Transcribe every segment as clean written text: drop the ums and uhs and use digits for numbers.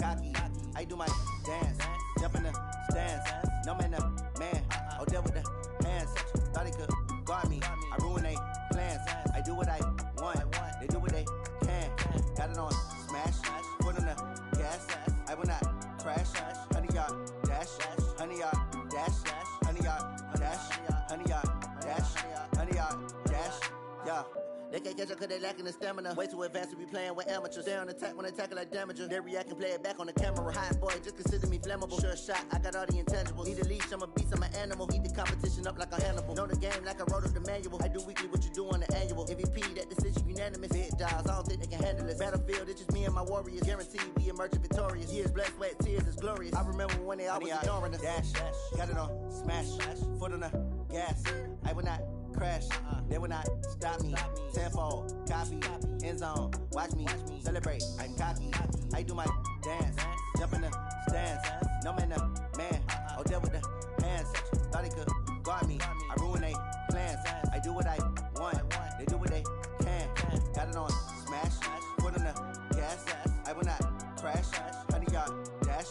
cocky. I do my dance, jump in the stands. No man, man. Oh, there with the hands. Thought he could guard me. I ruin they plans. I do what I want. They do what they can. Got it on smash. Put on the gas. I will not crash. 100-yard dash. 100-yard dash. 100-yard dash. 100-yard dash. 100-yard dash. Yeah. They can't catch up cause they lacking the stamina. Way too advanced to be playing with amateurs. They on attack when they tackle like damager. They react and play it back on the camera. Hot boy, just consider me flammable. Sure shot, I got all the intangibles. Need a leash, I'm a beast, I'm an animal. Heat the competition up like a Hannibal. Know the game like I wrote up the manual. I do weekly what you do on the annual. MVP, that decision unanimous. Hit dials, I don't think they can handle it. Battlefield, it's just me and my warriors. Guaranteed we emerging victorious. Years, blood, sweat, tears, is glorious. I remember when they always ignoring us. Dash, got it on smash. Foot on the gas. I will not crash, they will not stop me. Tenfold, copy, end zone, watch me celebrate. I'm cocky, I do my dance, jump in the stands. No man, man. Oh, there with the hands. Thought he could guard me. I ruin they plans. I do what I want. They do what they can. Got it on smash, put on the gas. I will not crash. 100-yard dash,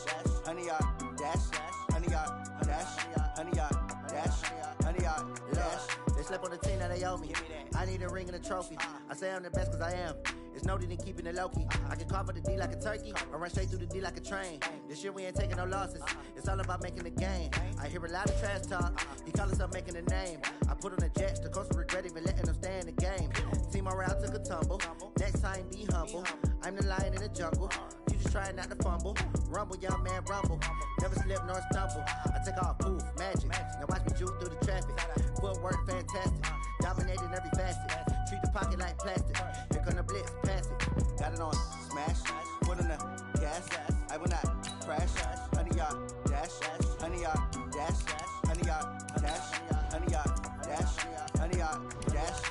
100-yard dash, 100-yard dash, 100-yard dash, 100-yard dash. They slept on the team that they owe me. I need a ring and a trophy. I say I'm the best cause I am. It's noted in keeping it low-key. I can carve for the D like a turkey or run straight through the D like a train. This year we ain't taking no losses. It's all about making the game. I hear a lot of trash talk. He call himself making a name. I put on the Jets. The coach will regret even letting them stay in the game. Team morale took a tumble. Next time be humble. I'm the lion in the jungle. You just trying not to fumble. Rumble, young man, rumble. Never slip nor stumble. I take off, poof, magic. Now watch me juke through the traffic. Footwork fantastic. Dominating every facet. Treat the pocket like plastic. Here come the blitz, pass it. Got it on smash. Put on the gas. I will not crash. 100-yard dash. 100-yard dash. 100-yard dash. 100-yard dash. 100-yard dash.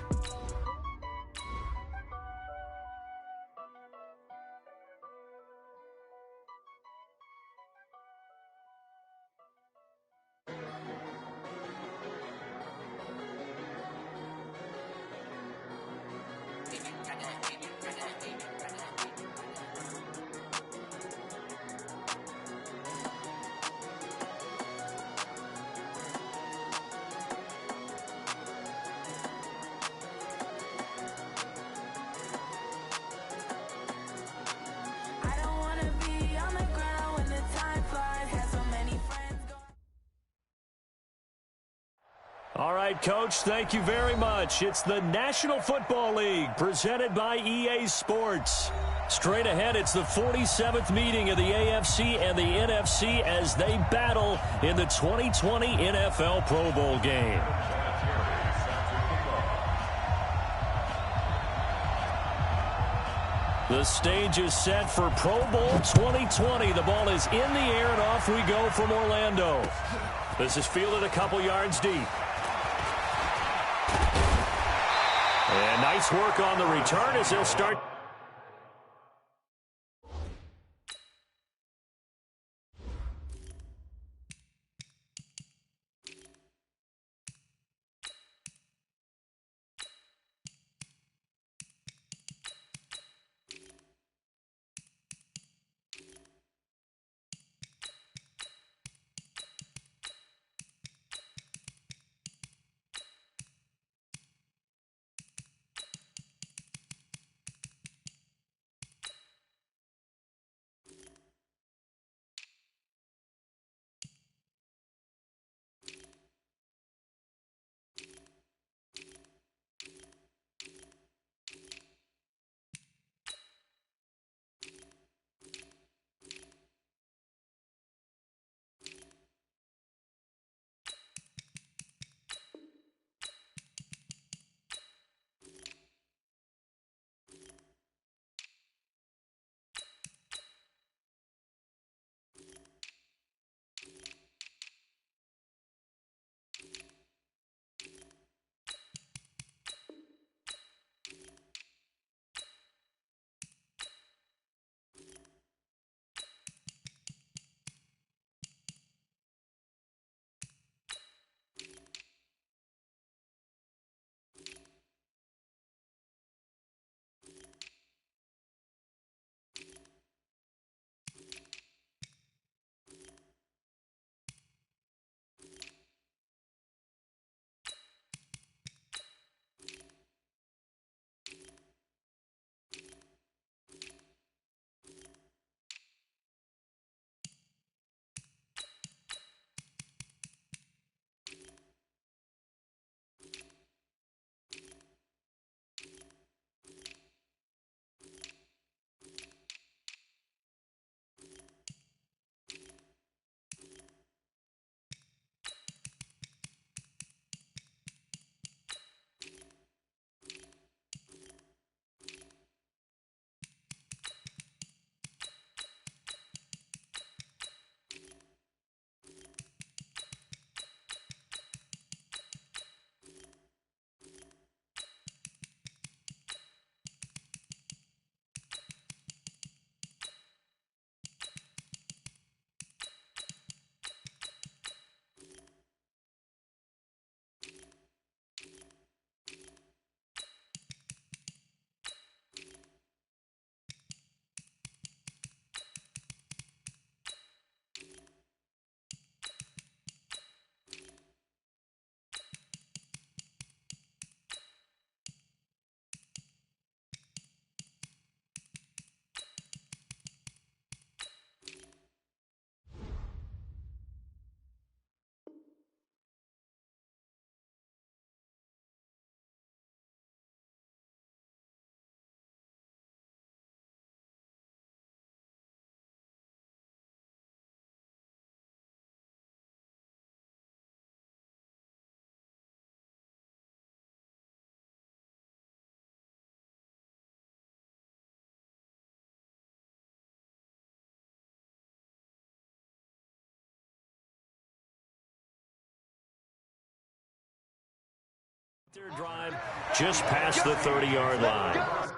All right, Coach, thank you very much. It's the National Football League presented by EA Sports. Straight ahead, it's the 47th meeting of the AFC and the NFC as they battle in the 2020 NFL Pro Bowl game. The stage is set for Pro Bowl 2020. The ball is in the air, and off we go from Orlando. This is fielded a couple yards deep. And nice work on the return as they'll start. Their drive just past the 30-yard line.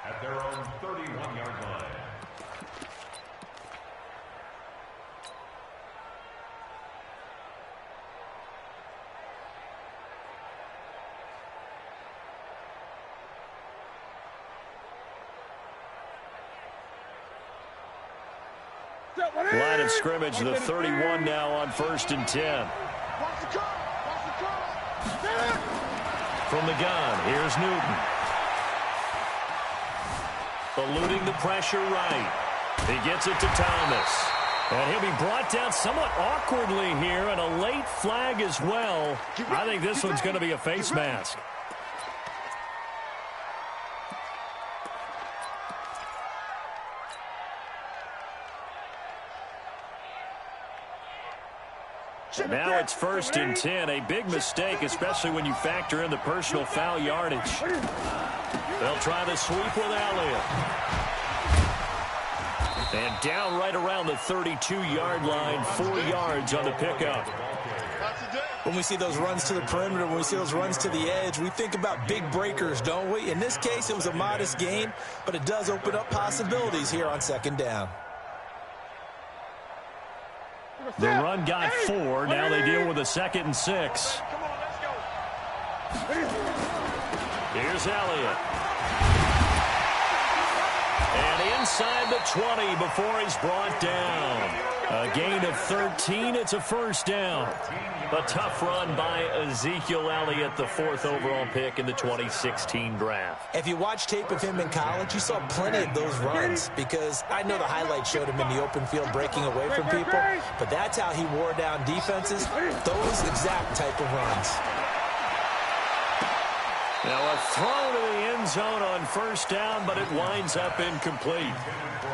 At their own 31-yard line. Line of scrimmage, the 31 now on 1st and 10. From the gun, here's Newton. Eluding the pressure right. He gets it to Thomas. And he'll be brought down somewhat awkwardly here, and a late flag as well. I think this one's going to be a face mask. And now it's 1st and 10. A big mistake, especially when you factor in the personal foul yardage. They'll try the sweep with Elliott. And down right around the 32-yard line, 4 yards on the pickup. When we see those runs to the perimeter, when we see those runs to the edge, we think about big breakers, don't we? In this case, it was a modest gain, but it does open up possibilities here on 2nd down. The run got 4. Now they deal with a 2nd and 6. Here's Elliott. And inside the 20 before he's brought down. A gain of 13. It's a 1st down. A tough run by Ezekiel Elliott, the 4th overall pick in the 2016 draft. If you watch tape of him in college, you saw plenty of those runs, because I know the highlights showed him in the open field breaking away from people, but that's how he wore down defenses, those exact type of runs. Now a throw to the end zone on 1st down, but it winds up incomplete.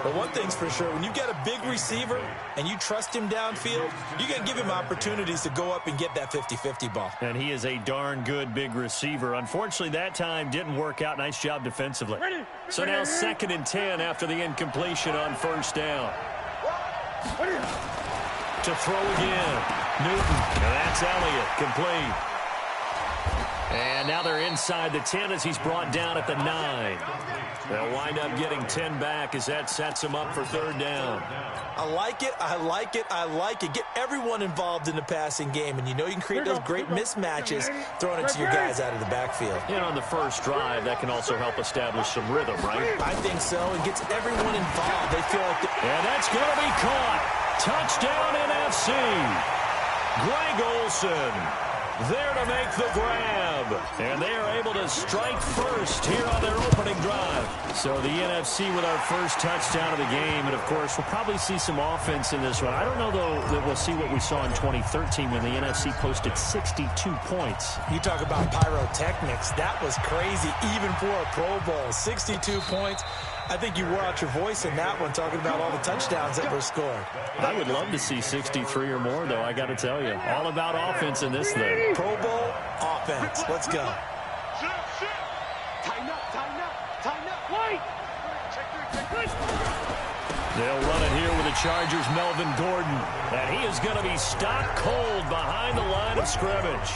But one thing's for sure, when you get a big receiver and you trust him downfield, you got to give him opportunities to go up and get that 50-50 ball. And he is a darn good big receiver. Unfortunately, that time didn't work out. Nice job defensively. So now 2nd and 10 after the incompletion on 1st down. To throw again. Newton. And that's Elliott. Complete. And now they're inside the 10 as he's brought down at the 9. They'll wind up getting 10 back as that sets them up for third down. I like it. I like it. I like it. Get everyone involved in the passing game, and you know you can create those great mismatches throwing it to your guys out of the backfield. And on the first drive, that can also help establish some rhythm, right? I think so. It gets everyone involved. They feel like and that's going to be caught. Touchdown NFC. Greg Olsen there to make the grab. And they are able to strike first here on their opening drive. So the NFC with our first touchdown of the game. And, of course, we'll probably see some offense in this one. I don't know, though, that we'll see what we saw in 2013 when the NFC posted 62 points. You talk about pyrotechnics. That was crazy, even for a Pro Bowl. 62 points. I think you wore out your voice in that one talking about all the touchdowns that were scored. I would love to see 63 or more, though, I got to tell you. All about offense in this thing. Pro Bowl offense. Let's go. Tighten up. Wait. They'll run it here with the Chargers' Melvin Gordon. And he is going to be stopped cold behind the line of scrimmage.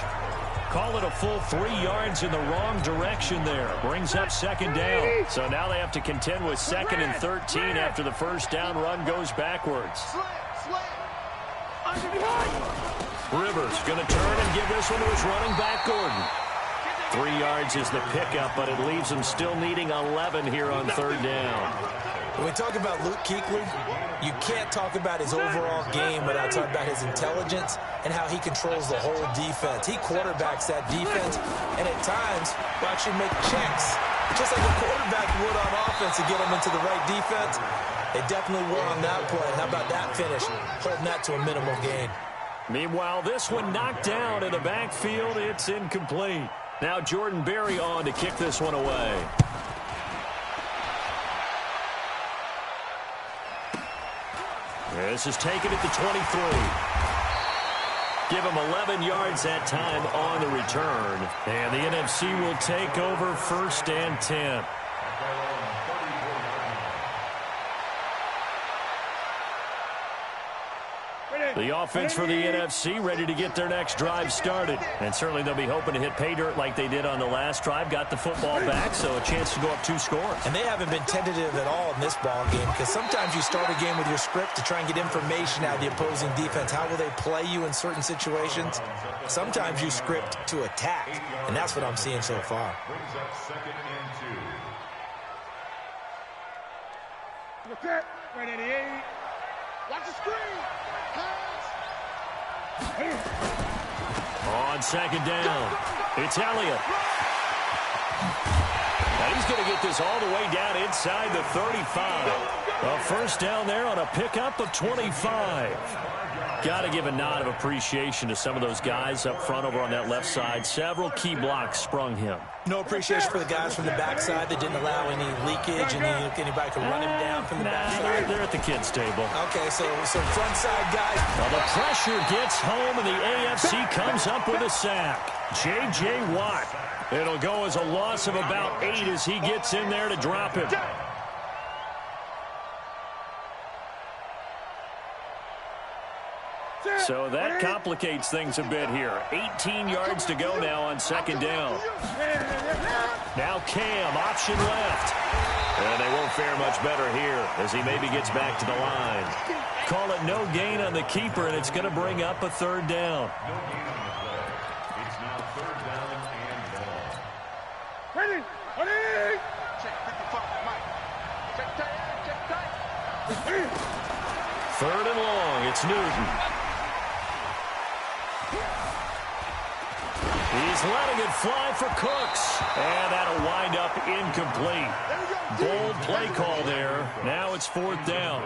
Call it a full 3 yards in the wrong direction there. Brings up second down. So now they have to contend with 2nd and 13 after the first down run goes backwards. Rivers going to turn and give this one to his running back, Gordon. 3 yards is the pickup, but it leaves him still needing 11 here on third down. When we talk about Luke Kuechly, you can't talk about his overall game without talking about his intelligence and how he controls the whole defense. He quarterbacks that defense, and at times will actually make checks, just like a quarterback would on offense to get them into the right defense. They definitely were on that play. How about that finish? Holding that to a minimal gain. Meanwhile, this one knocked down in the backfield. It's incomplete. Now Jordan Berry on to kick this one away. This is taken at the 23. Give him 11 yards that time on the return. And the NFC will take over 1st and 10. The offense for the NFC ready to get their next drive started. And certainly they'll be hoping to hit pay dirt like they did on the last drive. Got the football back, so a chance to go up 2 scores. And they haven't been tentative at all in this ball game, because sometimes you start a game with your script to try and get information out of the opposing defense. How will they play you in certain situations? Sometimes you script to attack, and that's what I'm seeing so far. Brings up 2nd and 2. Look at 188. Watch the screen. On second down, it's Elliott. And he's going to get this all the way down inside the 35. A first down there on a pickup of 25. Got to give a nod of appreciation to some of those guys up front over on that left side. Several key blocks sprung him. No appreciation for the guys from the backside that didn't allow any leakage, and anybody could run him down from the backside. They're at the kids' table. Okay, so front side guys. Well, the pressure gets home, and the AFC comes up with a sack. J.J. Watt. It'll go as a loss of about 8 as he gets in there to drop him. So that complicates things a bit here. 18 yards to go now on second down. Now Cam, option left. And they won't fare much better here as he maybe gets back to the line. Call it no gain on the keeper, and it's going to bring up a third down. No gain on the play. It's now 3rd down and ball. Ready. Check 55, Mike. Check tight. 3rd and long. It's Newton. He's letting it fly for Cooks. And that'll wind up incomplete. Bold play call there. Now it's 4th down.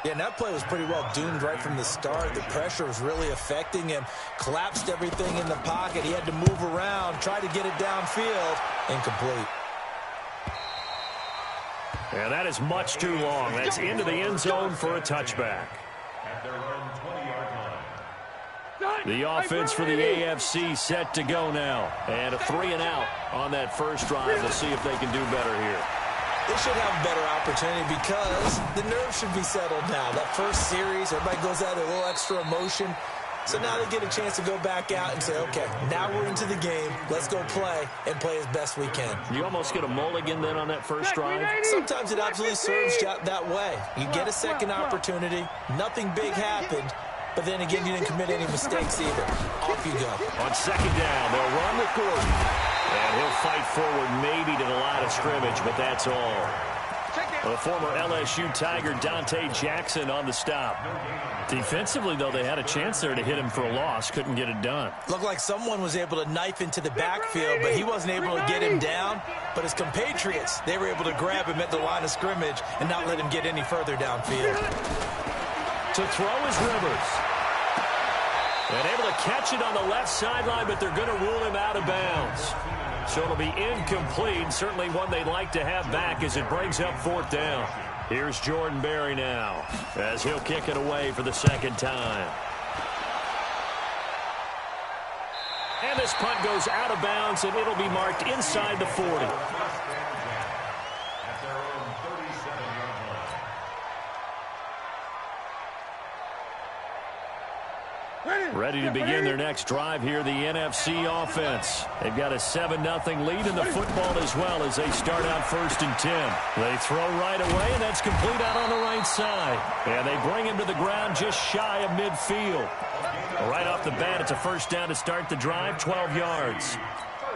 Yeah, and that play was pretty well doomed right from the start. The pressure was really affecting him. Collapsed everything in the pocket. He had to move around, try to get it downfield. Incomplete. And that is much too long. That's into the end zone for a touchback. At their own 20-yard line. The offense for the AFC set to go now. And a 3 and out on that first drive. We'll see if they can do better here. They should have a better opportunity because the nerves should be settled now. That first series, everybody goes out with a little extra emotion. So now they get a chance to go back out and say, okay, now we're into the game. Let's go play and play as best we can. You almost get a mulligan then on that first drive? Sometimes it absolutely serves that way. You get a second opportunity. Nothing big happened. But then again, you didn't commit any mistakes either. Off you go. On second down, they'll run with Gordon. And he'll fight forward maybe to the line of scrimmage, but that's all. The former LSU Tiger Dante Jackson on the stop. Defensively, though, they had a chance there to hit him for a loss. Couldn't get it done. Looked like someone was able to knife into the backfield, but he wasn't able to get him down. But his compatriots, they were able to grab him at the line of scrimmage and not let him get any further downfield. To throw is Rivers. And able to catch it on the left sideline, but they're going to rule him out of bounds. So it'll be incomplete. Certainly one they'd like to have back as it brings up fourth down. Here's Jordan Berry now as he'll kick it away for the second time. And this punt goes out of bounds, and it'll be marked inside the 40. Ready to begin their next drive here, the NFC offense. They've got a 7-0 lead in the football as well as they start out 1st and 10. They throw right away, and that's complete out on the right side. And they bring him to the ground just shy of midfield. Right off the bat, it's a first down to start the drive, 12 yards.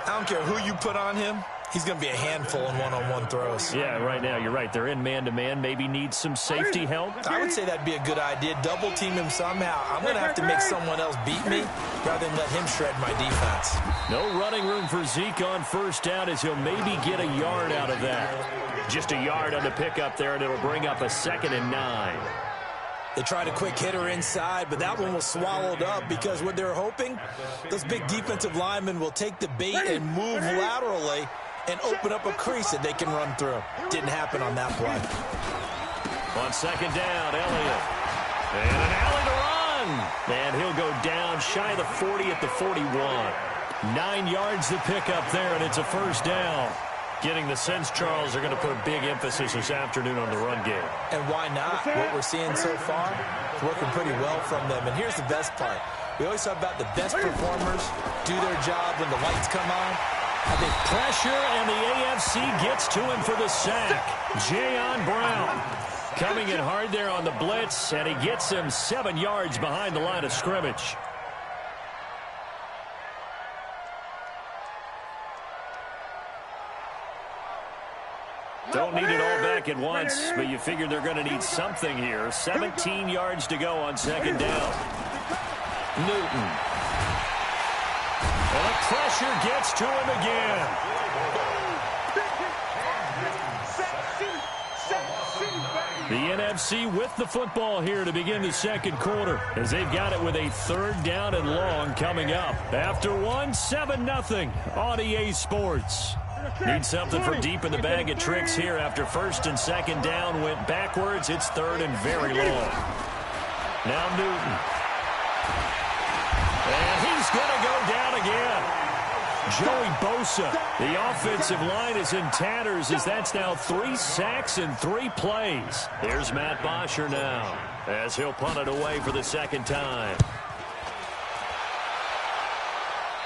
I don't care who you put on him. He's going to be a handful in one-on-one throws. Yeah, right now, you're right. They're in man-to-man. Maybe need some safety help. I would say that'd be a good idea. Double team him somehow. I'm going to have to make someone else beat me rather than let him shred my defense. No running room for Zeke on first down as he'll maybe get a yard out of that. Just a yard on the pickup there, and it'll bring up a 2nd and 9. They tried a quick hitter inside, but that one was swallowed up because what they're hoping, those big defensive linemen will take the bait and move laterally and open up a crease that they can run through. Didn't happen on that play. On second down, Elliott. And an alley to run. And he'll go down shy of the 40 at the 41. 9 yards to pick up there, and it's a first down. Getting the sense, Charles, they're going to put a big emphasis this afternoon on the run game. And why not? What we're seeing so far, it's working pretty well from them. And here's the best part. We always talk about the best performers do their job when the lights come on. I think pressure, and the AFC gets to him for the sack. Jayon Brown coming in hard there on the blitz, and he gets him 7 yards behind the line of scrimmage. Don't need it all back at once, but you figure they're going to need something here. 17 yards to go on second down. Newton. And the pressure gets to him again. The NFC with the football here to begin the second quarter as they've got it with a 3rd down and long coming up. After 7-0 on EA Sports. Need something for deep in the bag of tricks here after 1st and 2nd down went backwards. It's 3rd and very long. Now Newton. And he's going to go down again. Joey Bosa. The offensive line is in tatters as that's now 3 sacks in 3 plays. Here's Matt Bosher now as he'll punt it away for the 2nd time.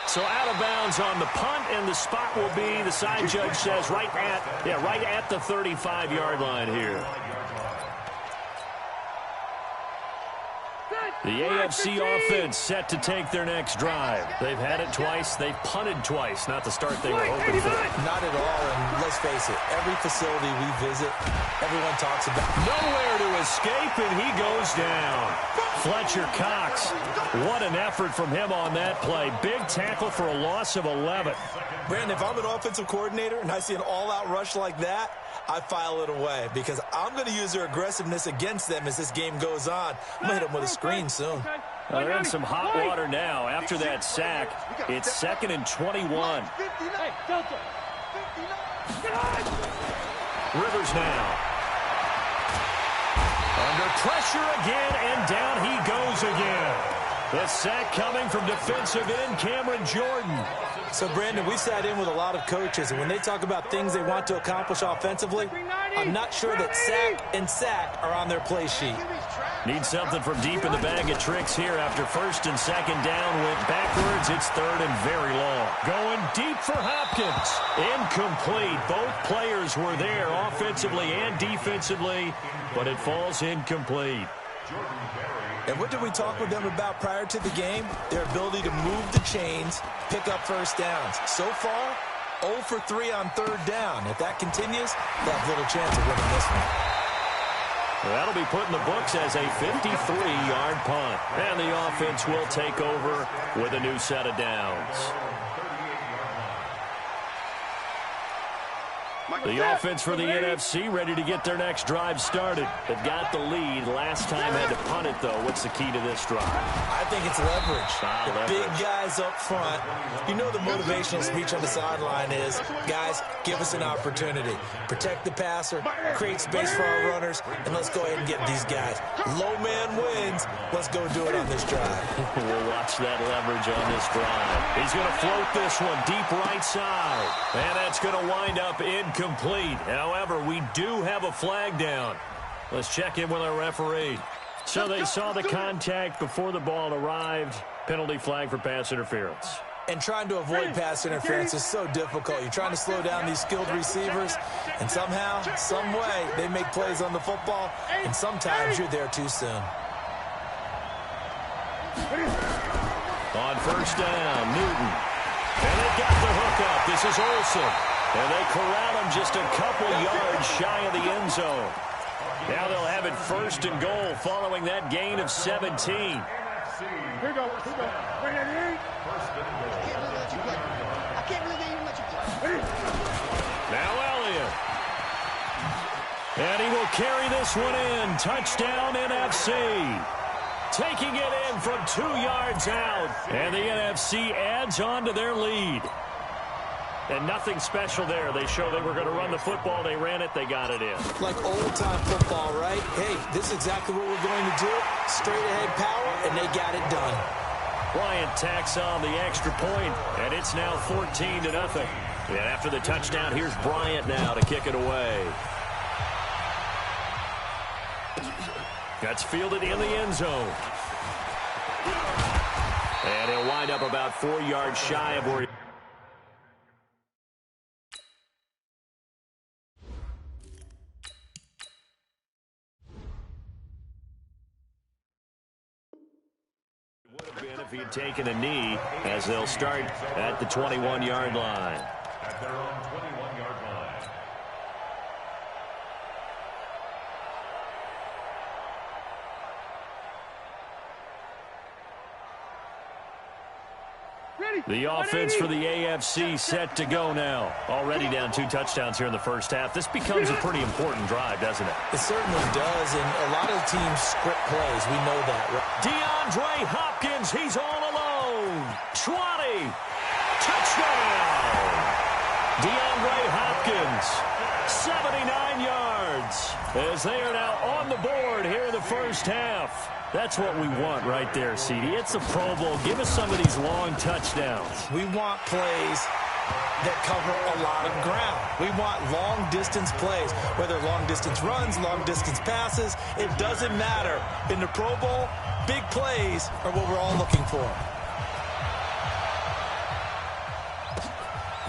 So out of bounds on the punt, and the spot will be, the side judge says, right at the 35-yard line here. The AFC offense set to take their next drive. They've had it twice. They've punted twice. Not the start they were hoping for. Not at all, and let's face it, every facility we visit, everyone talks about nowhere to escape, and he goes down. Fletcher Cox, what an effort from him on that play. Big tackle for a loss of 11. Brandon, if I'm an offensive coordinator and I see an all-out rush like that, I file it away because I'm going to use their aggressiveness against them as this game goes on. I'm going to hit them with a screen soon. Well, they're in some hot water now. After that sack, it's 2nd and 21. Rivers now. Under pressure again, and down he goes again. The sack coming from defensive end Cameron Jordan. So, Brandon, we sat in with a lot of coaches, and when they talk about things they want to accomplish offensively, I'm not sure that sack and sack are on their play sheet. Need something from deep in the bag of tricks here after first and second down went backwards. It's third and very long. Going deep for Hopkins. Incomplete. Both players were there offensively and defensively, but it falls incomplete. And what did we talk with them about prior to the game? Their ability to move the chains, pick up first downs. So far, 0 for 3 on third down. If that continues, they'll have little chance of winning this one. Well, that'll be put in the books as a 53-yard punt. And the offense will take over with a new set of downs. The offense for the NFC ready to get their next drive started. They've got the lead. Last time had to punt it, though. What's the key to this drive? I think it's leverage. Big guys up front. You know the motivational speech on the sideline is, guys, give us an opportunity. Protect the passer, create space for our runners, and let's go ahead and get these guys. Low man wins. Let's go do it on this drive. We'll watch that leverage on this drive. He's going to float this one deep right side. And that's going to wind up incomplete. However, we do have a flag down. Let's check in with our referee. So they saw the contact before the ball arrived. Penalty flag for pass interference. And trying to avoid pass interference is so difficult. You're trying to slow down these skilled receivers, and somehow, some way, they make plays on the football, and sometimes you're there too soon. On first down, Newton. And they got the hook up. This is Olsen. And they corral him just a couple yards shy of the end zone. Now they'll have it first and goal following that gain of 17. Here we go. I can't believe they even let you play. Now Elliott. And he will carry this one in. Touchdown NFC. Taking it in from 2 yards out. And the NFC adds on to their lead. And nothing special there. They show they were going to run the football. They ran it. They got it in. Like old-time football, right? Hey, this is exactly what we're going to do. Straight-ahead power, and they got it done. Bryant tacks on the extra point, and it's now 14-0. And after the touchdown, here's Bryant now to kick it away. That's fielded in the end zone. And he'll wind up about 4 yards shy of where he... if he had taken a knee, as they'll start at the 21-yard line. At their own 21-yard line. The offense for the AFC set to go now. Already down 2 touchdowns here in the first half. This becomes a pretty important drive, doesn't it? It certainly does, and a lot of teams script plays. We know that. DeAndre Hopkins, he's all alone. 20. Touchdown. DeAndre Hopkins, 79 yards. As they are now on the board here in the first half. That's what we want right there, CD. It's a Pro Bowl. Give us some of these long touchdowns. We want plays that cover a lot of ground. We want long-distance plays, whether long-distance runs, long-distance passes. It doesn't matter. In the Pro Bowl, big plays are what we're all looking for.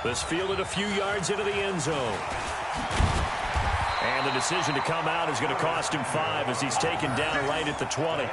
This fielded a few yards into the end zone. And the decision to come out is going to cost him 5 as he's taken down right at the 20.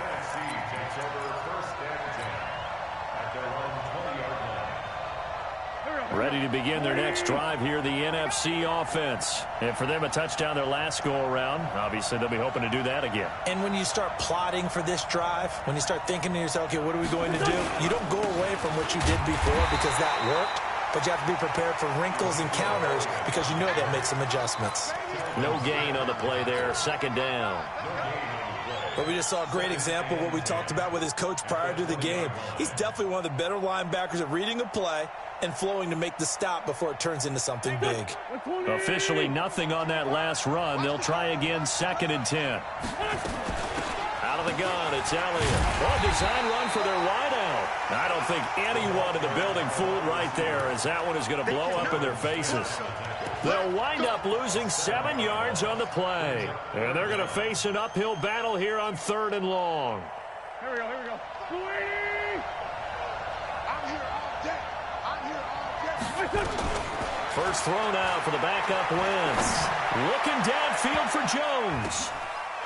Ready to begin their next drive here, the NFC offense. And for them, a touchdown their last go-around. Obviously, they'll be hoping to do that again. And when you start plotting for this drive, when you start thinking to yourself, okay, what are we going to do? You don't go away from what you did before because that worked. But you have to be prepared for wrinkles and counters because you know they'll make some adjustments. No gain on the play there. Second down. But we just saw a great example of what we talked about with his coach prior to the game. He's definitely one of the better linebackers at reading a play and flowing to make the stop before it turns into something big. Officially nothing on that last run. They'll try again, 2nd and 10. Out of the gun, it's Elliott. Well, design run for their wideout. I don't think anyone in the building fooled right there, as that one is going to blow up in their faces. They'll wind up losing 7 yards on the play. And they're going to face an uphill battle here on 3rd and long. Here we go, here we go. 280! I'm here all day. I'm here all day. First throw now for the backup Wentz. Looking downfield for Jones.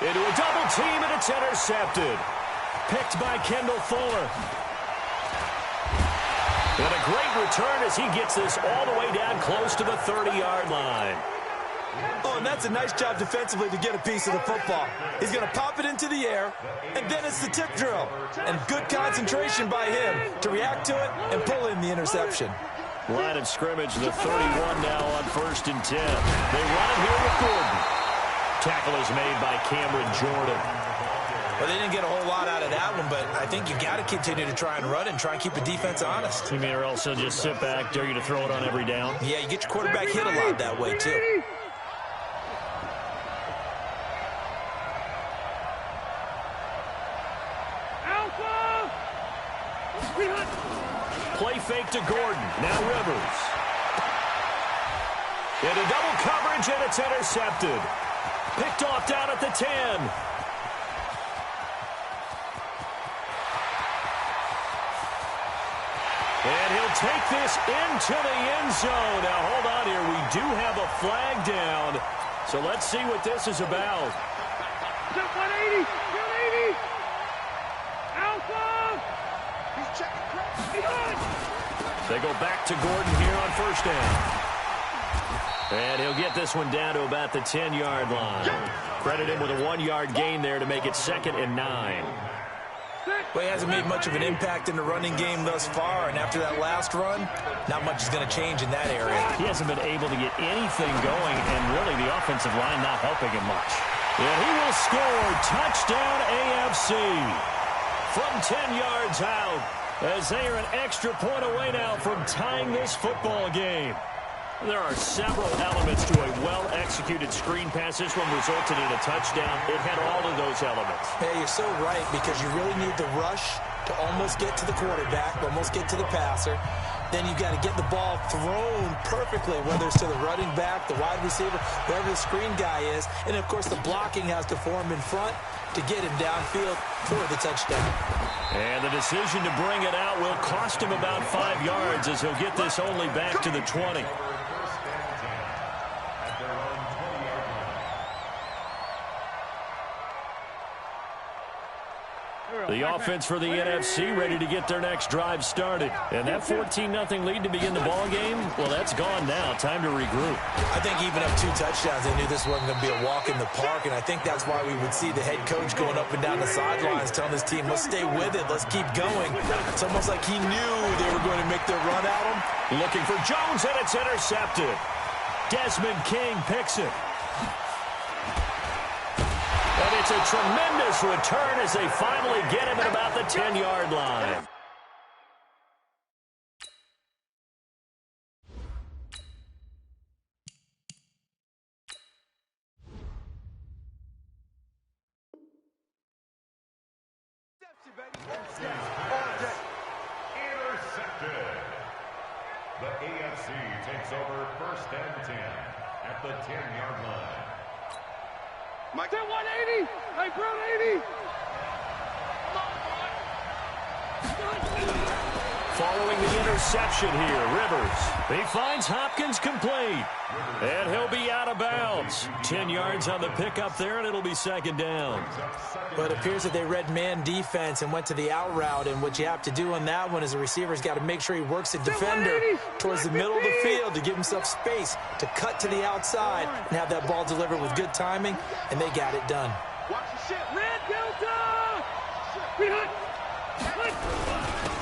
Into a double team, and it's intercepted. Picked by Kendall Fuller. And a great return as he gets this all the way down close to the 30-yard line. Oh, and that's a nice job defensively to get a piece of the football. He's going to pop it into the air, and then it's the tip drill. And good concentration by him to react to it and pull in the interception. Line of scrimmage, the 31 now on 1st and 10. They run it here with Gordon. Tackle is made by Cameron Jordan. Well, they didn't get a whole lot out of that one, but I think you got to continue to try and run and try and keep the defense honest. You mean or else they'll just sit back, dare you to throw it on every down? Yeah, you get your quarterback hit a lot that way, too. Play fake to Gordon. Now Rivers. Into double coverage, and it's intercepted. Picked off down at the 10. And he'll take this into the end zone. Now, hold on here. We do have a flag down. So let's see what this is about. 180! 180! Alpha! He's checking crazy. They go back to Gordon here on 1st down. And he'll get this one down to about the 10-yard line. Credit him with a 1-yard gain there to make it 2nd and 9. Well, he hasn't made much of an impact in the running game thus far, and after that last run, not much is going to change in that area. He hasn't been able to get anything going, and really the offensive line not helping him much. And he will score. Touchdown AFC. From 10 yards out, as they are an extra point away now from tying this football game. There are several elements to a well-executed screen pass. This one resulted in a touchdown. It had all of those elements. Yeah, you're so right, because you really need the rush to almost get to the quarterback, almost get to the passer. Then you've got to get the ball thrown perfectly, whether it's to the running back, the wide receiver, whoever the screen guy is. And, of course, the blocking has to form in front to get him downfield for the touchdown. And the decision to bring it out will cost him about 5 yards, as he'll get this only back to the 20. The offense for the NFC ready to get their next drive started. And that 14-0 lead to begin the ball game, well, that's gone now. Time to regroup. I think even up 2 touchdowns, they knew this wasn't going to be a walk in the park, and I think that's why we would see the head coach going up and down the sidelines telling his team, let's stay with it, let's keep going. It's almost like he knew they were going to make their run at him. Looking for Jones, and it's intercepted. Desmond King picks it. And it's a tremendous return as they finally get him at about the 10-yard line. Intercepted. The AFC takes over 1st and 10 at the 10-yard line. Mike. 180! Hey, bro, 80! Following the interception here, Rivers. He finds Hopkins complete. And he'll be out of bounds. 10 yards on the pickup there, and it'll be 2nd down. But it appears that they read man defense and went to the out route, and what you have to do on that one is the receiver's got to make sure he works the defender towards the middle of the field to give himself space to cut to the outside and have that ball delivered with good timing, and they got it done. Watch the shit. Red Delta! Behind!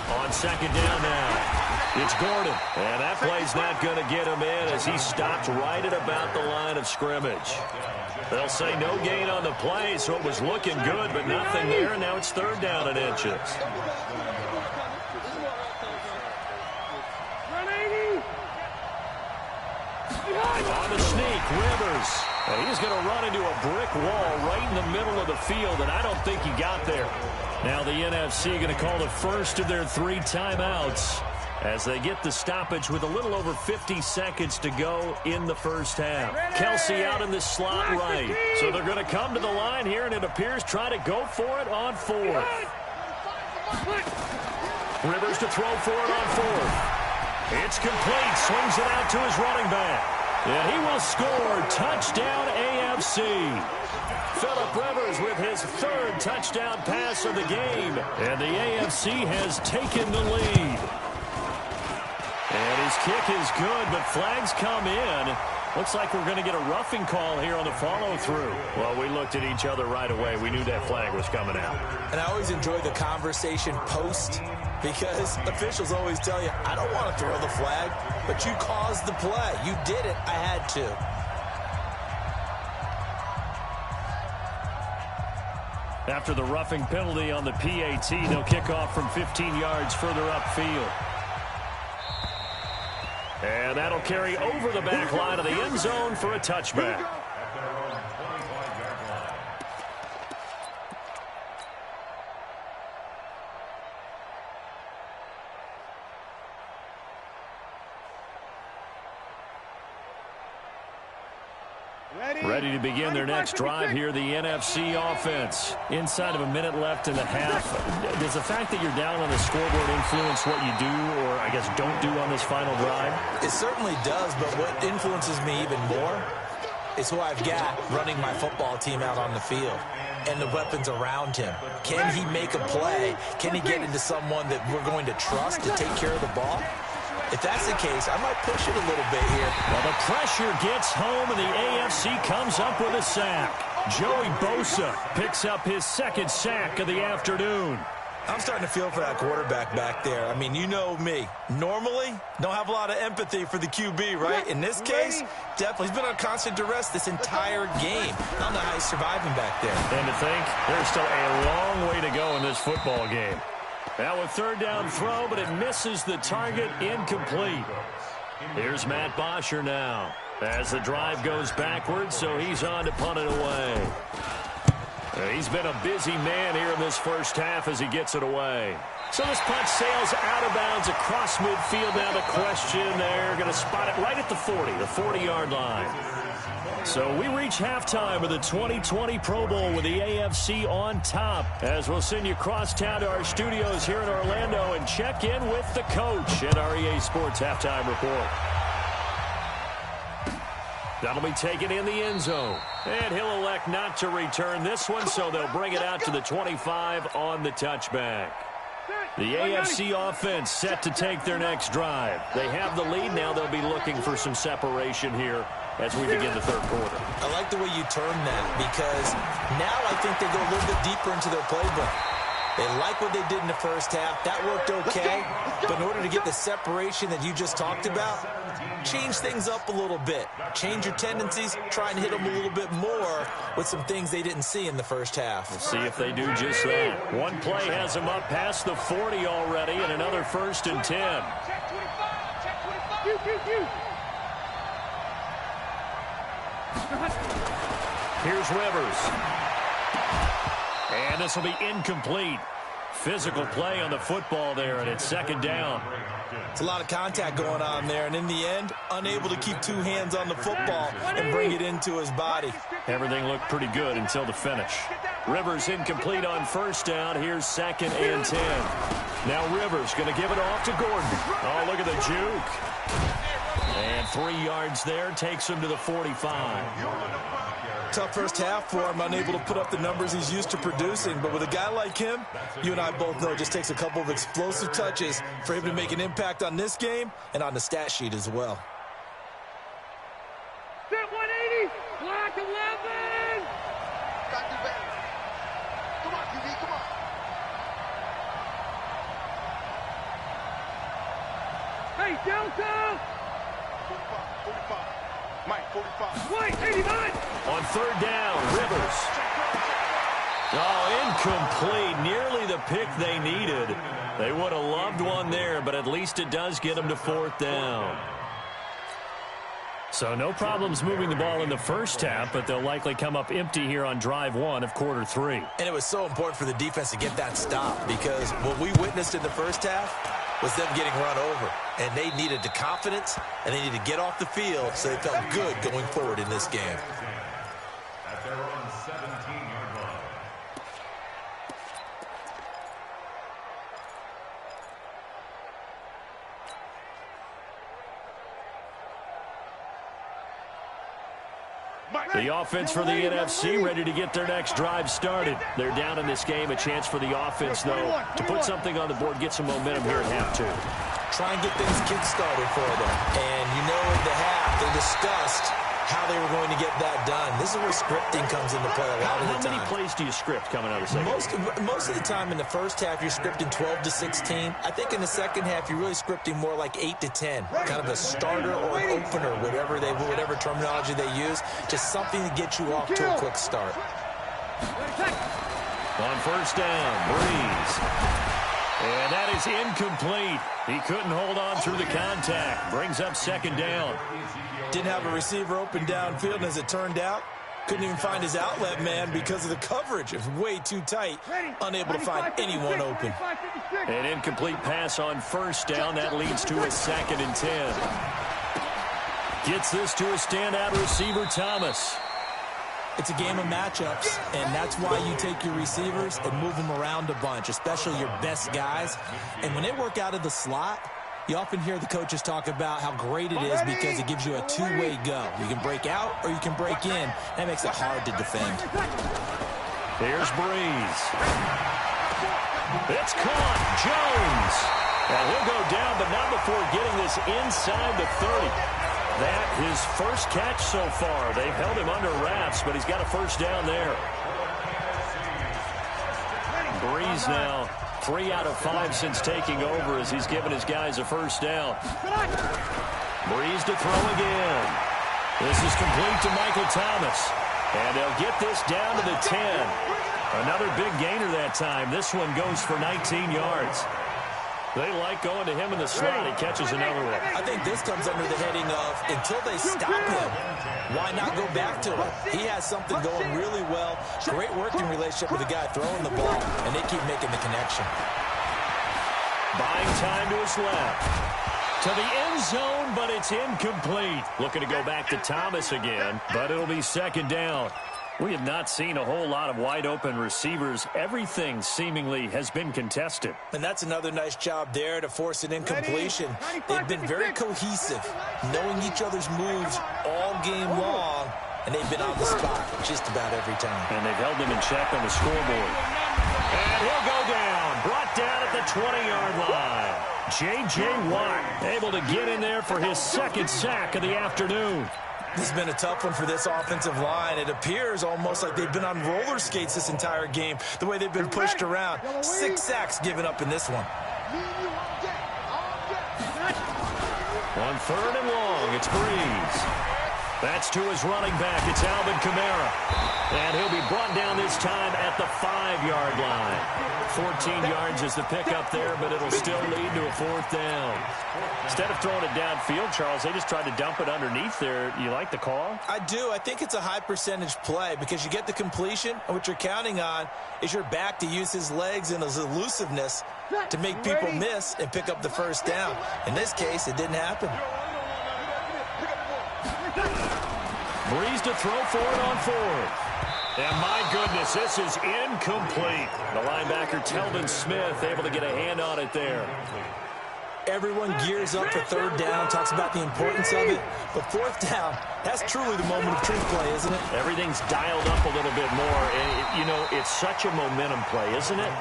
On 2nd down now. It's Gordon, and that play's not going to get him in as he stopped right at about the line of scrimmage. They'll say no gain on the play, so it was looking good, but nothing there, and now it's 3rd down and inches. On the sneak, Rivers. And he's going to run into a brick wall right in the middle of the field, and I don't think he got there. Now the NFC going to call the first of their 3 timeouts. as they get the stoppage with a little over 50 seconds to go in the first half. Kelsey out in the slot right. So they're going to come to the line here, and it appears try to go for it on fourth. Rivers to throw for it on fourth. It's complete. Swings it out to his running back. And he will score. Touchdown AFC. Phillip Rivers with his third touchdown pass of the game. And the AFC has taken the lead. And his kick is good, but flags come in. Looks like we're going to get a roughing call here on the follow-through. Well, we looked at each other right away. We knew that flag was coming out. And I always enjoy the conversation post, because officials always tell you, I don't want to throw the flag, but you caused the play. You did it. I had to. After the roughing penalty on the PAT, they'll kick off from 15 yards further upfield. And that'll carry over the back line of the end zone for a touchback. Ready to begin their next drive here, the NFC offense. Inside of a minute left in the half. Does the fact that you're down on the scoreboard influence what you do, or I guess don't do on this final drive? It certainly does, but what influences me even more is who I've got running my football team out on the field and the weapons around him. Can he make a play? Can he get into someone that we're going to trust to take care of the ball? If that's the case, I might push it a little bit here. Well, the pressure gets home, and the AFC comes up with a sack. Joey Bosa picks up his second sack of the afternoon. I'm starting to feel for that quarterback back there. I mean, you know me. Normally, don't have a lot of empathy for the QB, right? In this case, definitely. He's been on constant duress this entire game. I don't know how he's surviving back there. And to think, there's still a long way to go in this football game. Now a third down throw, but it misses the target, incomplete. Here's Matt Bosher now as the drive goes backwards, so he's on to punt it away. He's been a busy man here in this first half as he gets it away. So this punt sails out of bounds across midfield. Now the question, they're going to spot it right at the 40, the 40-yard line. So we reach halftime of the 2020 Pro Bowl with the AFC on top, as we'll send you across town to our studios here in Orlando and check in with the coach at our EA Sports Halftime Report. That'll be taken in the end zone. And he'll elect not to return this one, so they'll bring it out to the 25 on the touchback. The AFC offense set to take their next drive. They have the lead. Now they'll be looking for some separation here as we begin the third quarter. I like the way you turn that, because now I think they go a little bit deeper into their playbook. They like what they did in the first half. That worked okay. But in order to get the separation that you just talked about, change things up a little bit. Change your tendencies. Try and hit them a little bit more with some things they didn't see in the first half. We'll see if they do just that. One play has them up past the 40 already, and another 1st and 10. Here's Rivers. And this will be incomplete. Physical play on the football there, and it's second down. It's a lot of contact going on there, and in the end, unable to keep two hands on the football and bring it into his body. Everything looked pretty good until the finish. Rivers incomplete on first down. Here's 2nd and 10. Now Rivers going to give it off to Gordon. Oh, look at the juke. And 3 yards there takes him to the 45. Tough first half for him, unable to put up the numbers he's used to producing. But with a guy like him, you and I both know it just takes a couple of explosive touches for him to make an impact on this game and on the stat sheet as well. Set 180, block 11. Got to do better. Come on, QB, come on. Hey, Delta. 45. Mike, 45. White, 89. On third down, Rivers. Oh, incomplete. Nearly the pick they needed. They would have loved one there, but at least it does get them to 4th down. So no problems moving the ball in the first half, but they'll likely come up empty here on drive 1 of quarter 3. And it was so important for the defense to get that stop, because what we witnessed in the first half, was them getting run over. And they needed the confidence, and they needed to get off the field so they felt good going forward in this game. At their own 17-yard line. The offense for the NFC ready to get their next drive started. They're down in this game. A chance for the offense, though, to put something on the board, get some momentum here at half 2. Try and get things kick-started for them. And you know in the half, they discussed how they were going to get that done. This is where scripting comes into play a lot of the time. How many plays do you script coming out of the second? Most of the time in the first half, you're scripting 12 to 16. I think in the second half, you're really scripting more like 8 to 10. Kind of a starter or an opener, whatever terminology they use. Just something to get you off to a quick start. On first down, Breeze. And that is incomplete. He couldn't hold on through the contact. Brings up second down. Didn't have a receiver open downfield, and as it turned out, couldn't even find his outlet man because of the coverage. It was way too tight, unable to find anyone open. An incomplete pass on first down. That leads to a 2nd and 10. Gets this to a standout receiver, Thomas. It's a game of matchups, and that's why you take your receivers and move them around a bunch, especially your best guys. And when they work out of the slot, you often hear the coaches talk about how great it is because it gives you a two-way go. You can break out or you can break in. That makes it hard to defend. Here's Breeze. It's caught. Jones. And he'll go down, but not before getting this inside the 30. That his first catch so far. They've held him under wraps, but he's got a first down there. Breeze now 3 out of 5 since taking over as he's given his guys a first down. Breeze to throw again. This is complete to Michael Thomas. And they'll get this down to the 10. Another big gainer that time. This one goes for 19 yards. They like going to him in the slot. He catches another one. I think this comes under the heading of until they stop him, why not go back to him? He has something going really well. Great working relationship with the guy throwing the ball, and they keep making the connection. Buying time to his left. To the end zone, but it's incomplete. Looking to go back to Thomas again, but it'll be second down. We have not seen a whole lot of wide-open receivers. Everything seemingly has been contested. And that's another nice job there to force an incompletion. They've been very cohesive, knowing each other's moves all game long, and they've been on the spot just about every time. And they've held them in check on the scoreboard. And he'll go down, brought down at the 20-yard line. J.J. Watt able to get in there for his second sack of the afternoon. This has been a tough one for this offensive line. It appears almost like they've been on roller skates this entire game, the way they've been pushed around. 6 sacks given up in this one. On third and long, it's Breeze. That's to his running back. It's Alvin Kamara. And he'll be brought down this time at the 5-yard line. 14 yards is the pickup there, but it'll still lead to a fourth down. Instead of throwing it downfield, Charles, they just tried to dump it underneath there. You like the call? I do. I think it's a high percentage play because you get the completion, and what you're counting on is your back to use his legs and his elusiveness to make people miss and pick up the first down. In this case, it didn't happen. Breeze to throw for it on fourth. And my goodness, this is incomplete. The linebacker, Telvin Smith, able to get a hand on it there. Everyone gears up for third down, talks about the importance of it. But fourth down, that's truly the moment of truth play, isn't it? Everything's dialed up a little bit more. And, you know, it's such a momentum play, isn't it?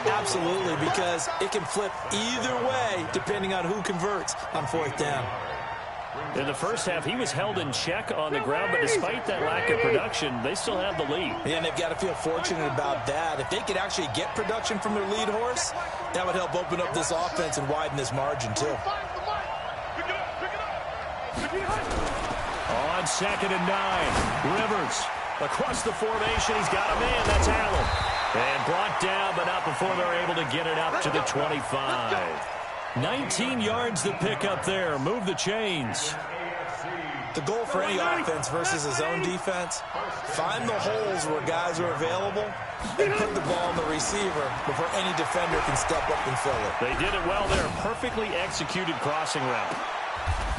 Absolutely, because it can flip either way depending on who converts on fourth down. In the first half, he was held in check on the ground, but despite that lack of production, they still have the lead. Yeah, and they've got to feel fortunate about that. If they could actually get production from their lead horse, that would help open up this offense and widen this margin, too. On 2nd and 9, Rivers across the formation. He's got a man. That's Allen. And brought down, but not before they're able to get it up to the 25. 19 yards to pick up there. Move the chains. The goal for any offense versus his own defense, find the holes where guys are available and put the ball on the receiver before any defender can step up and fill it. They did it well there. Perfectly executed crossing route.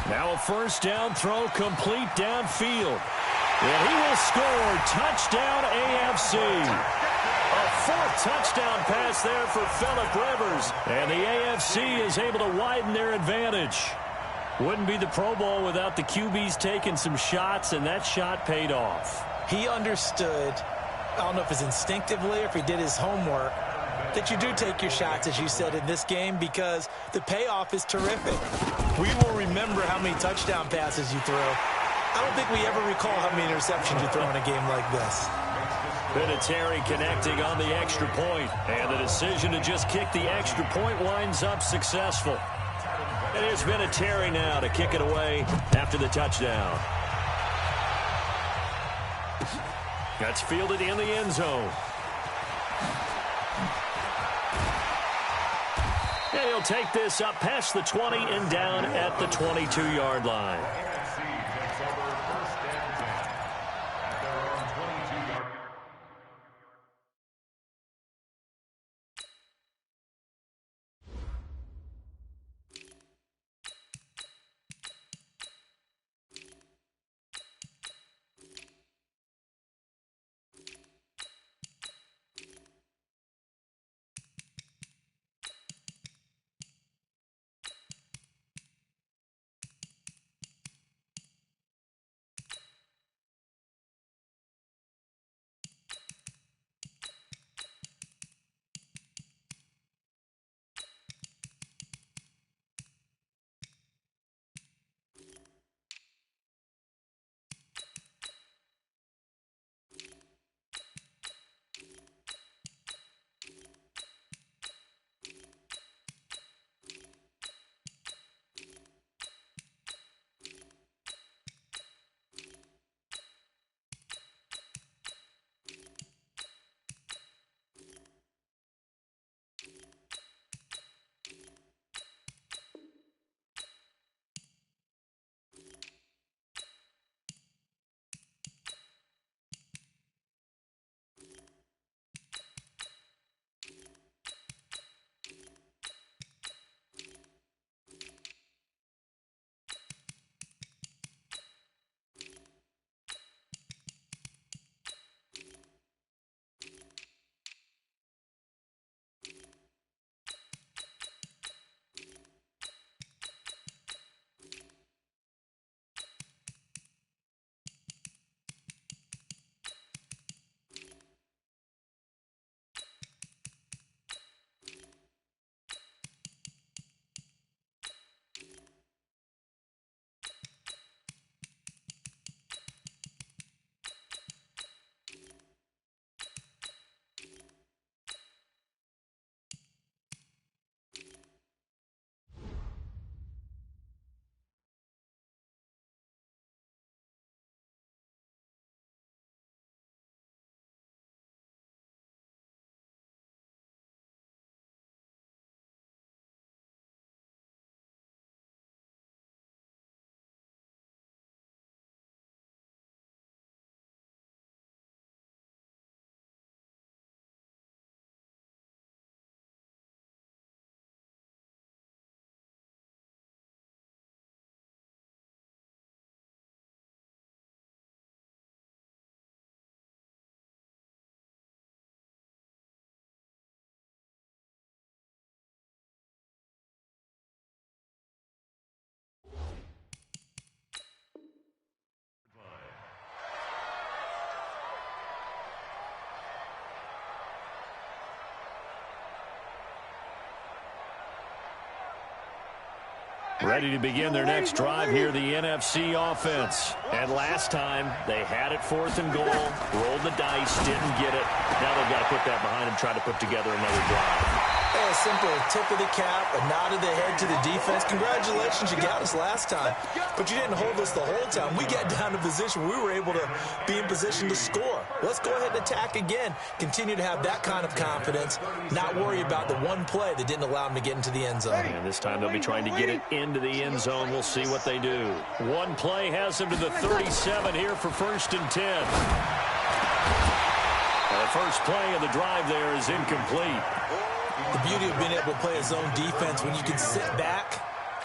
Now a first down throw complete downfield. And he will score. Touchdown AFC. A fourth touchdown pass there for Phillip Rivers. And the AFC is able to widen their advantage. Wouldn't be the Pro Bowl without the QBs taking some shots, and that shot paid off. He understood, I don't know if it's instinctively or if he did his homework, that you do take your shots, as you said, in this game because the payoff is terrific. We will remember how many touchdown passes you threw. I don't think we ever recall how many interceptions you throw in a game like this. Vinatieri connecting on the extra point, and the decision to just kick the extra point winds up successful. And here's Vinatieri now to kick it away after the touchdown. That's fielded in the end zone. And he'll take this up past the 20 and down at the 22-yard line. Ready to begin their next drive here, the NFC offense. And last time, they had it 4th and goal, rolled the dice, didn't get it. Now they've got to put that behind them, try to put together another drive. say a simple tip of the cap, a nod of the head to the defense. Congratulations, you got us last time, but you didn't hold us the whole time. We got down to position. We were able to be in position to score. Let's go ahead and attack again. Continue to have that kind of confidence, not worry about the one play that didn't allow them to get into the end zone. And this time they'll be trying to get it into the end zone. We'll see what they do. One play has them to the 37 here for 1st and 10. The first play of the drive there is incomplete. The beauty of being able to play a zone defense, when you can sit back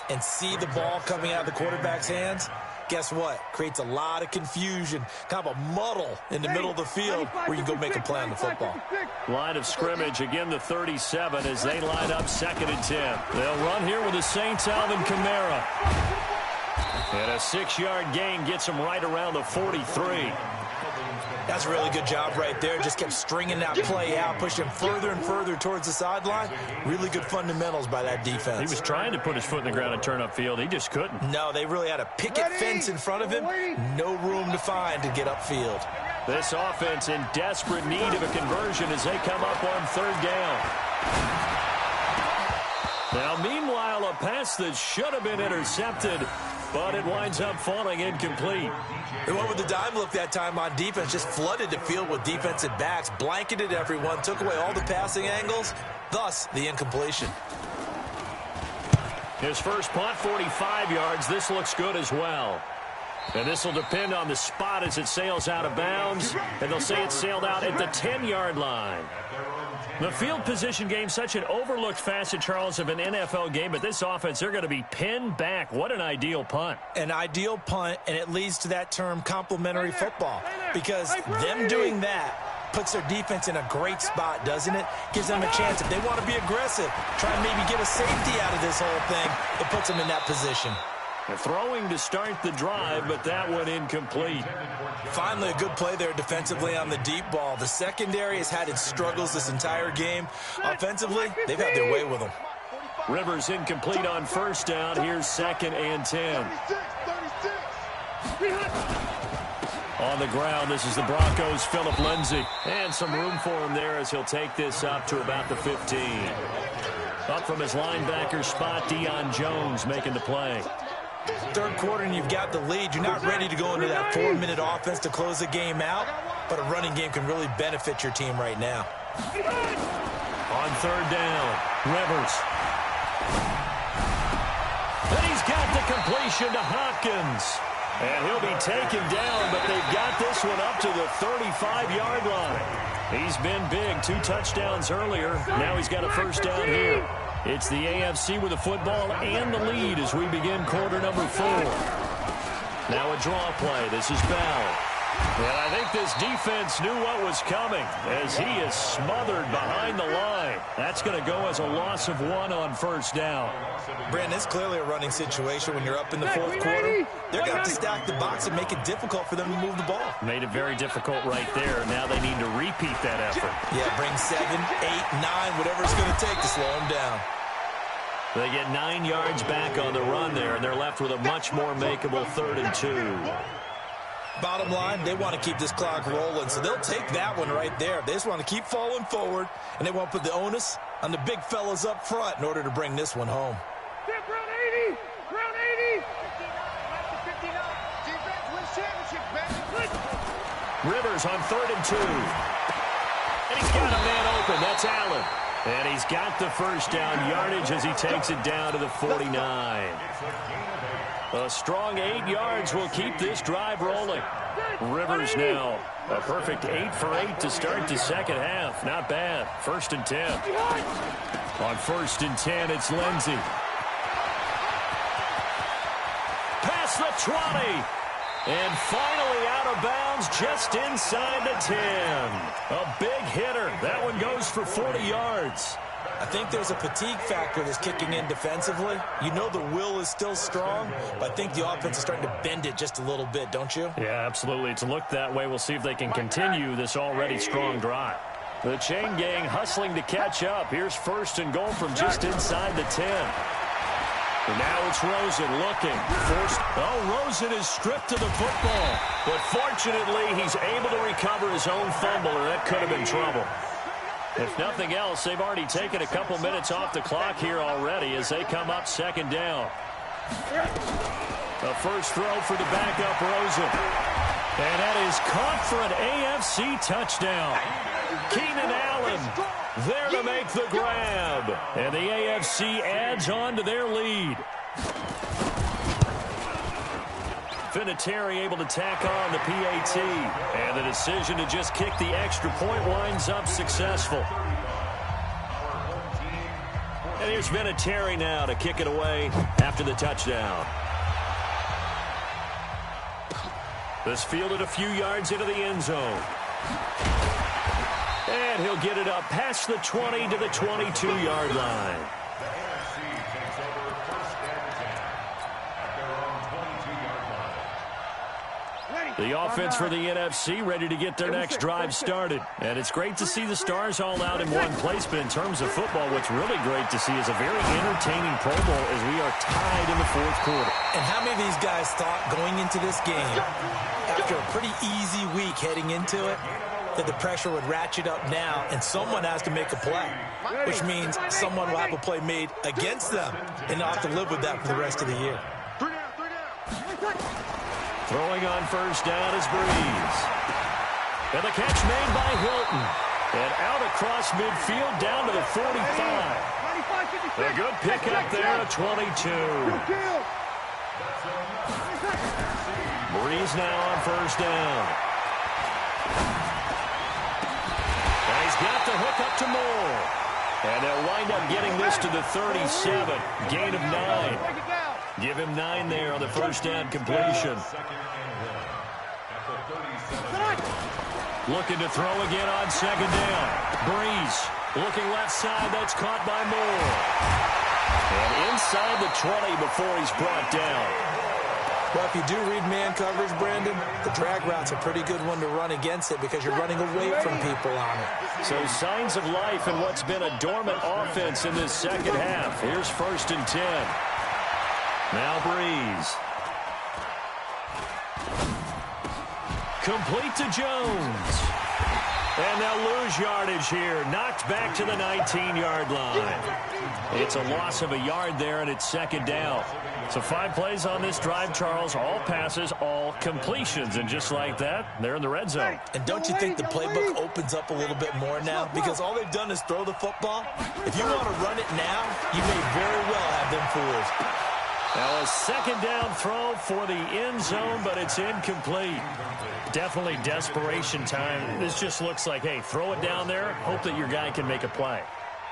and see the ball coming out of the quarterback's hands, guess what? Creates a lot of confusion, kind of a muddle in the middle of the field where you go make a play on the football. Line of scrimmage, again the 37 as they line up 2nd and 10. They'll run here with the Saints' Alvin Kamara. And a 6-yard gain gets them right around the 43. That's a really good job right there. Just kept stringing that play out, pushing further and further towards the sideline. Really good fundamentals by that defense. He was trying to put his foot in the ground and turn upfield. He just couldn't. No, they really had a picket fence in front of him. No room to find to get upfield. This offense in desperate need of a conversion as they come up on 3rd down. Now, meanwhile, a pass that should have been intercepted, but it winds up falling incomplete. They went with the dime look that time on defense, just flooded the field with defensive backs, blanketed everyone, took away all the passing angles, thus the incompletion. His first punt, 45 yards. This looks good as well. And this will depend on the spot as it sails out of bounds, and they'll say it sailed out at the 10-yard line. The field position game, such an overlooked facet, Charles, of an NFL game, but this offense, they're going to be pinned back. What an ideal punt. An ideal punt, and it leads to that term complementary football, because them doing that puts their defense in a great spot, doesn't it? Gives them a chance. If they want to be aggressive, try and maybe get a safety out of this whole thing, it puts them in that position. They're throwing to start the drive, but that one incomplete. Finally, a good play there defensively on the deep ball. The secondary has had its struggles this entire game. Offensively, they've had their way with them. Rivers incomplete on 1st down. Here's 2nd and 10. On the ground, this is the Broncos' Phillip Lindsay. And some room for him there as he'll take this up to about the 15. Up from his linebacker spot, Deion Jones making the play. 3rd quarter and you've got the lead. You're not ready to go into that 4-minute offense to close the game out, but a running game can really benefit your team right now. On 3rd down, Rivers. And he's got the completion to Hopkins. And he'll be taken down, but they've got this one up to the 35-yard line. He's been big, 2 touchdowns earlier. Now he's got a 1st down here. It's the AFC with the football and the lead as we begin quarter number 4. Now a draw play. This is Bell. And I think this defense knew what was coming as he is smothered behind the line. That's going to go as a loss of 1 on 1st down. Brandon, it's clearly a running situation when you're up in the 4th quarter. They're going to have to stack the box and make it difficult for them to move the ball. Made it very difficult right there. Now they need to repeat that effort. Yeah, bring 7, 8, 9, whatever it's going to take to slow them down. They get 9 yards back on the run there, and they're left with a much more makeable 3rd and 2. Bottom line, they want to keep this clock rolling, so they'll take that one right there. They just want to keep falling forward, and they want to put the onus on the big fellas up front in order to bring this one home. Round 80! Round 80! 59. Defense wins championships, baby. Rivers on 3rd and 2. And he's got a man open. That's Allen. And he's got the 1st down yardage as he takes it down to the 49. A strong 8 yards will keep this drive rolling. Rivers now a perfect 8 for 8 to start the 2nd half. Not bad. 1st and 10. On 1st and 10, it's Lindsay. Past the 20. And finally out of bounds just inside the 10. A big hitter. That one goes for 40 yards. I think there's a fatigue factor that's kicking in defensively. You know the will is still strong, but I think the offense is starting to bend it just a little bit, don't you? Yeah, absolutely. It's looked that way. We'll see if they can continue this already strong drive. The chain gang hustling to catch up. Here's 1st and goal from just inside the 10. And now it's Rosen looking. Rosen is stripped of the football. But fortunately, he's able to recover his own fumble, or that could have been trouble. If nothing else, they've already taken a couple minutes off the clock here already as they come up second down. The first throw for the backup Rosen. And that is caught for an AFC touchdown. Keenan Allen there to make the grab. And the AFC adds on to their lead. Vinatieri able to tack on the PAT. And the decision to just kick the extra point winds up successful. And here's Vinatieri now to kick it away after the touchdown. This fielded a few yards into the end zone. And he'll get it up past the 20 to the 22-yard line. The offense for the NFC ready to get their next drive started. And it's great to see the stars all out in one place, but in terms of football, what's really great to see is a very entertaining Pro Bowl as we are tied in the fourth quarter. And how many of these guys thought going into this game, after a pretty easy week heading into it, that the pressure would ratchet up now and someone has to make a play, which means someone will have a play made against them and not have to live with that for the rest of the year. Throwing on first down is Breeze. And the catch made by Hilton. And out across midfield down to the 45. A good pickup there at 22. Breeze now on first down. And he's got the hook up to Moore. And they'll wind up getting this to the 37. Gain of 9. Give him 9 there on the first down completion. Looking to throw again on second down. Breeze looking left side. That's caught by Moore. And inside the 20 before he's brought down. Well, if you do read man coverage, Brandon, the drag route's a pretty good one to run against it because you're running away from people on it. So signs of life in what's been a dormant offense in this second half. Here's first and 10. Now Breeze. Complete to Jones. And they'll lose yardage here. Knocked back to the 19-yard line. It's a loss of a yard there, and it's second down. So 5 plays on this drive, Charles. All passes, all completions. And just like that, they're in the red zone. And don't you think the playbook opens up a little bit more now? Because all they've done is throw the football. If you want to run it now, you may very well have them fooled. Now a second down throw for the end zone, but it's incomplete. Definitely desperation time. This just looks like, hey, throw it down there, hope that your guy can make a play.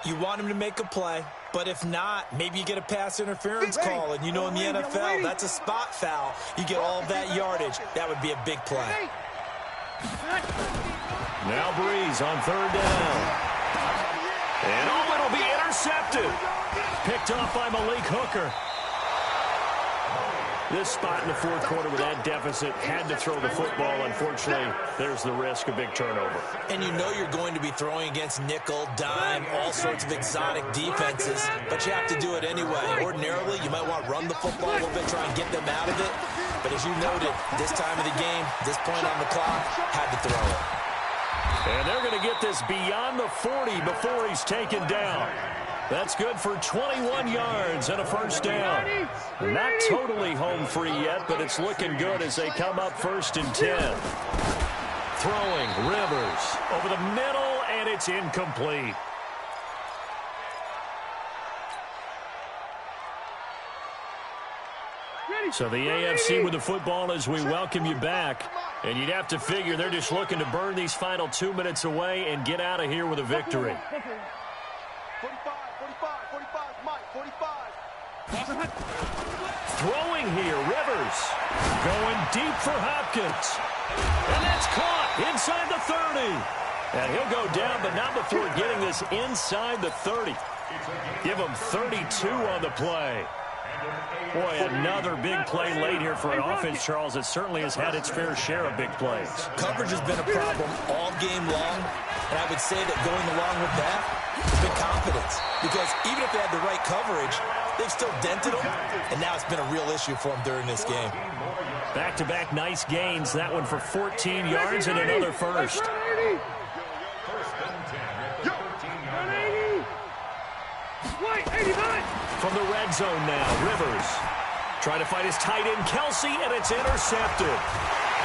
You want him to make a play, but if not, maybe you get a pass interference call, and you know in the NFL, that's a spot foul. You get all of that yardage. That would be a big play. Now Breeze on third down. And it'll be intercepted. Picked off by Malik Hooker. This spot in the fourth quarter with that deficit, had to throw the football. Unfortunately, there's the risk of big turnover. And you know you're going to be throwing against nickel, dime, all sorts of exotic defenses, but you have to do it anyway. Ordinarily, you might want to run the football a little bit, try and get them out of it. But as you noted, this time of the game, this point on the clock, had to throw it. And they're going to get this beyond the 40 before he's taken down. That's good for 21 yards and a first down. Not totally home free yet, but it's looking good as they come up first and 10. Throwing, Rivers over the middle, and it's incomplete. So the AFC with the football as we welcome you back. And you'd have to figure they're just looking to burn these final 2 minutes away and get out of here with a victory. 45, Mike, 45. Throwing here, Rivers. Going deep for Hopkins. And that's caught inside the 30. And he'll go down, but not before getting this inside the 30. Give him 32 on the play. Boy, another big play late here for an offense, Charles, that certainly has had its fair share of big plays. Coverage has been a problem all game long, and I would say that going along with that has been confidence. Because even if they had the right coverage, they've still dented them, and now it's been a real issue for them during this game. Back-to-back nice gains. That one for 14 yards and another first. from the red zone now. Rivers trying to fight his tight end, Kelsey, and it's intercepted.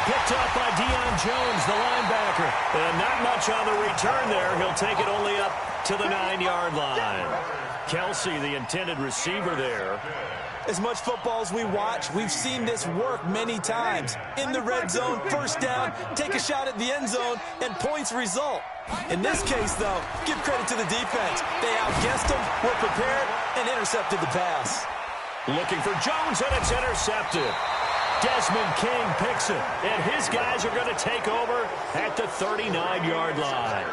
Picked up by Deion Jones, the linebacker. And not much on the return there. He'll take it only up to the 9-yard line. Kelsey, the intended receiver there. As much football as we watch, we've seen this work many times. In the red zone, first down, take a shot at the end zone, and points result. In this case, though, give credit to the defense. They outguessed them, were prepared, and intercepted the pass. Looking for Jones, and it's intercepted. Desmond King picks it, and his guys are going to take over at the 39-yard line.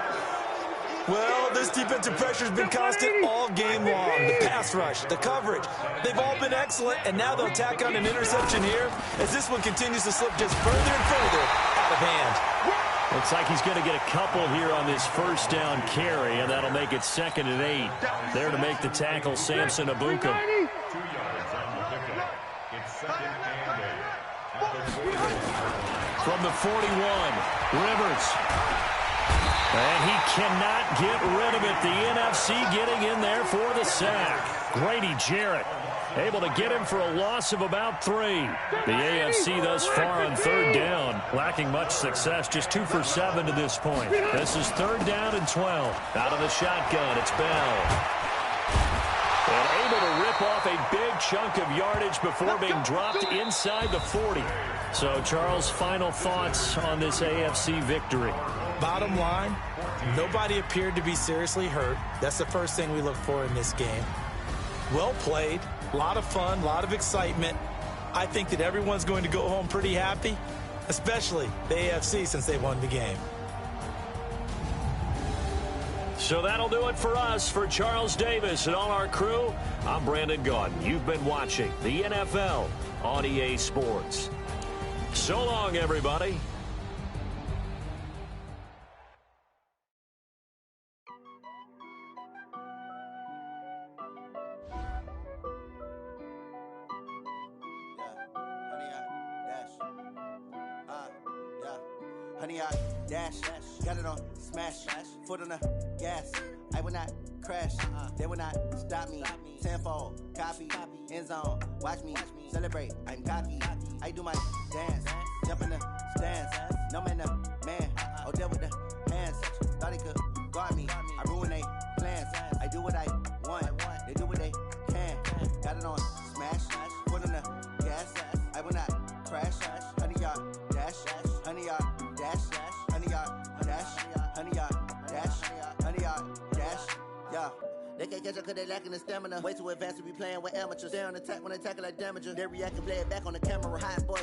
Well, this defensive pressure has been constant all game long. The pass rush, the coverage, they've all been excellent, and now they'll tack on an interception here as this one continues to slip just further and further out of hand. Looks like he's going to get a couple here on this first down carry, and that'll make it 2nd and 8. There to make the tackle, Samson Abukum. 2 yards on the pickup. It's 2nd and 8. At the 41. From the 41, Rivers. And he cannot get rid of it. The NFC getting in there for the sack. Grady Jarrett able to get him for a loss of about 3. The AFC thus far on 3rd down, lacking much success, just 2 for 7 to this point. This is 3rd down and 12. Out of the shotgun, it's Bell. And able to rip off a big chunk of yardage before being dropped inside the 40. So, Charles, final thoughts on this AFC victory? Bottom line, nobody appeared to be seriously hurt. That's the first thing we look for in this game. Well played, a lot of fun, a lot of excitement. I think that everyone's going to go home pretty happy, especially the AFC since they won the game. So that'll do it for us. For Charles Davis and all our crew, I'm Brandon Gaudin. You've been watching the NFL on EA Sports. So long, everybody. Honey, I dash, got it on smash, foot on the gas. I will not crash, they will not stop me. Tenfold, copy, end zone, watch me celebrate. I'm cocky, I do my dance, jump in the stands. No man, man, oh deal with the hands. Thought he could guard me, I ruin they plans. I do what I want, they do what they can. Got it on smash, foot on the gas. I will not crash, honey, y'all dash, honey, y'all dash, honey, y'all dash, honey, y'all dash, honey, y'all dash, yeah. They can't catch up cause they lacking the stamina. Way too advanced to be playing with amateurs. They on attack when they tackle like damages. They react and play it back on the camera. Hot boy.